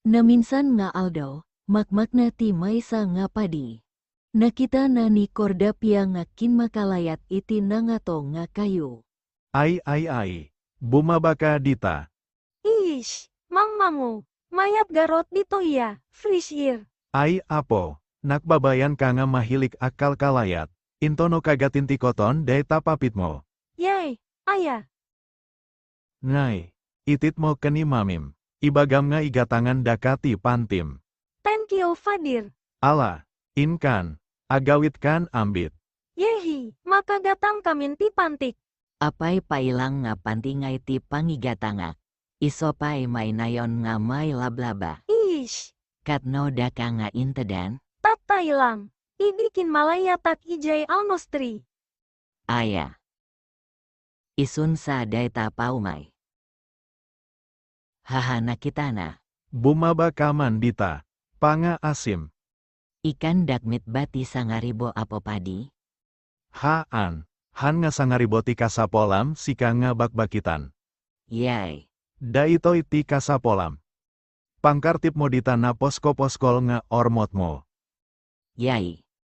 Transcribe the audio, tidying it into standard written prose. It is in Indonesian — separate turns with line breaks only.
Naminsan nga aldaw, makmakna ti maysa nga padi. Nakita na ni Cordapia nga kinmakalayat iti nangato nga kayo.
Ay, bumaba ka dita.
Ish, mangmango, mayat garot dito iya, fresh air.
Ay apo, nakbabayan ka nga mahilik akal kalayat, intono kagatinti koton day tapapit mo.
Yay, aya.
Ngay, itit mo kani mamim, ibagam nga igatangan dakati pantim.
Thank you, Fadir.
Ala, inkan, agawit kan ambit.
Yehi, makagatang kamin ti pantik.
Apay pailang nga pantingay ti pangigatangak. Isopay may nayon nga may lablaba.
Ish,
Katno daka nga intedan,
tatay lang. Idikin malayatak ijay almostri.
aya. Isun sa dayta paumay. Haha nakita na.
Bumaba ka man dita, panga asim.
Ikan dakmit bati sangaribo apo padi.
Haan, han nga sangariboti kasapolam sika nga bakbakitan.
Yay.
Da ito'y ti kasapolam. Pangkartip mo dita na posko-poskol nga ormot mo.
Yay.